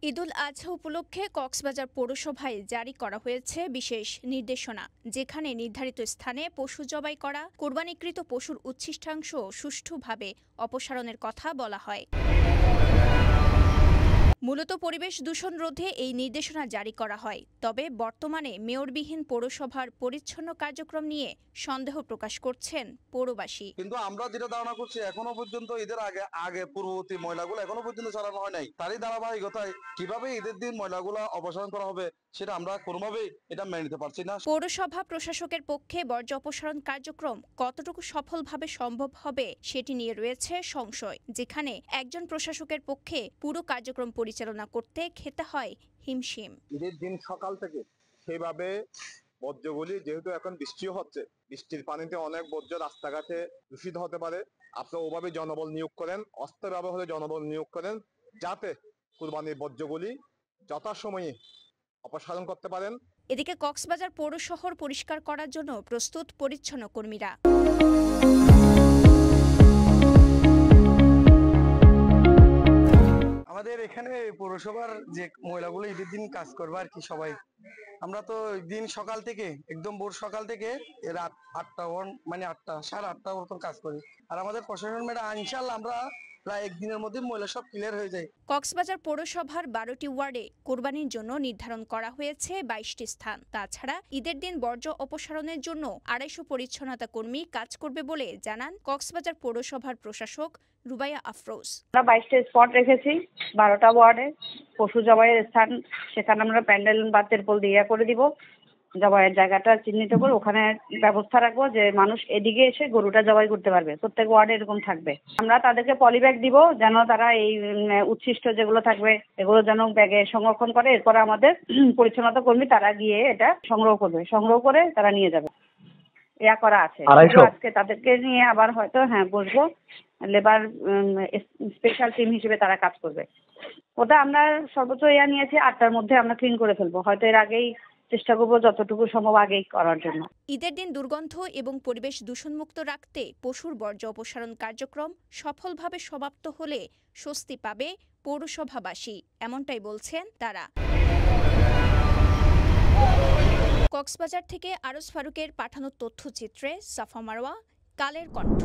ঈদুল আজহা উপলক্ষে কক্সবাজার পৌরসভায় জারি করা হয়েছে বিশেষ নির্দেশনা, যেখানে নির্ধারিত স্থানে পশু জবাই করা, কোরবানিকৃত পশুর উচ্ছিষ্টাংশ সুষ্ঠুভাবে অপসারণের কথা বলা হয়। মূলত পরিবেশ দূষণ রোধে এই নির্দেশনা জারি করা হয়। তবে বর্তমানে মেয়রবিহীন পৌরসভার পরিচ্ছন্ন কার্যক্রম নিয়ে সন্দেহ প্রকাশ করছেন পৌরবাসী। কিন্তু আমরা যেটা ধারণা করছি, এখনো পর্যন্ত ঈদের আগে পূর্ববর্তী ময়লাগুলো এখনো পর্যন্ত ছাড়ানো হয় নাই। তারই ধারাবাহিকতায় কিভাবে ঈদের দিন ময়লাগুলো অপসারণ করা হবে সেটা আমরা কোনোভাবেই এটা মেনে নিতে পারছি না। পৌরসভা প্রশাসকের পক্ষে বর্জ্য অপসারণ কার্যক্রম কতটুকু সফলভাবে সম্ভব হবে সেটি নিয়ে রয়েছে সংশয়, যেখানে একজন প্রশাসকের পক্ষে পুরো কার্যক্রম পরিচালনা করতে খেতে হয় হিমশিম। ঈদের দিন সকাল থেকে সেইভাবে বর্জ্যগুলি, যেহেতু এখন বৃষ্টিও হচ্ছে, বৃষ্টির পানিতে অনেক বর্জ্য রাস্তাঘাটে দূষিত হতে পারে। আপনারা ওভাবে জনবল নিয়োগ করেন, অস্থায়ীভাবে হলে জনবল নিয়োগ করেন, যাতে কুরবানির বর্জ্যগুলি যথাসময়ে অপসারণ করতে পারেন। এদিকে কক্সবাজার পৌর শহর পরিষ্কার করার জন্য প্রস্তুত পরিচ্ছন্ন কর্মীরা। আমাদের এখানে পৌরসভার যে মহিলাগুলো ঈদের দিন কাজ করবে আর কি, সবাই আমরা তো দিন সকাল থেকে একদম ভোর সকাল থেকে রাত 8টা মানে 8টা 8:30 মতন কাজ করি। আর আমাদের প্রশাসন ম্যাডাম ইনশাল্লাহ আমরা প্রায় একদিনের মধ্যে মহিলা সব ক্লিয়ার হয়ে যায়। কক্সবাজার পৌরসভার 12টি ওয়ার্ডে কোরবানির জন্য নির্ধারণ করা হয়েছে 22টি স্থান। তাছাড়া ঈদের দিন বর্জ্য অপসারণের জন্য 250 পরিচ্ছন্নতা কর্মী কাজ করবে বলে জানান কক্সবাজার পৌরসভার প্রশাসক রুবাইয়া আফরোজ। আমরা 22টা স্পট রেখেছি 12টা ওয়ার্ডে পশু জবাইয়ের স্থান। সেখানে আমরা প্যান্ডেল বা তেরপল দিয়ে করে দিব, জবাইয়ের জায়গাটা চিহ্নিত করে ওখানে ব্যবস্থা রাখবো যে মানুষ এদিকে এসে গরুটা জবাই করতে পারবে। প্রত্যেক ওয়ার্ডে এরকম থাকবে। আমরা তাদেরকে পলিব্যাগ দিব, যেন তারা এই উচ্ছিষ্ট যেগুলো থাকবে এগুলো যেন ব্যাগে সংরক্ষণ করে। এরপরে আমাদের পরিচ্ছন্নতা কর্মী তারা গিয়ে এটা সংগ্রহ করবে, সংগ্রহ করে তারা নিয়ে যাবে। ইয়া করা আছে। আজকে তাদেরকে নিয়ে আবার হয়তো বসবো, লেবার স্পেশাল টিম হিসেবে তারা কাজ করবে। ওটা আমরা সর্বোচ্চ নিয়েছি 8টার মধ্যে আমরা ক্লিন করে ফেলবো। হয়তো এর আগেই চেষ্টা করবো যতটুকু সম্ভব আগেই করার জন্য। ঈদের দিন দুর্গন্ধ এবং পরিবেশ দূষণমুক্ত রাখতে পশুর বর্জ্য অপসারণ কার্যক্রম সফলভাবে সমাপ্ত হলে স্বস্তি পাবে পৌরসভাবাসী, এমনটাই বলছেন তারা। কক্সবাজার থেকে আরজ ফারুকের পাঠানো তথ্যচিত্রে সাফা মারওয়া, কালের কণ্ঠ।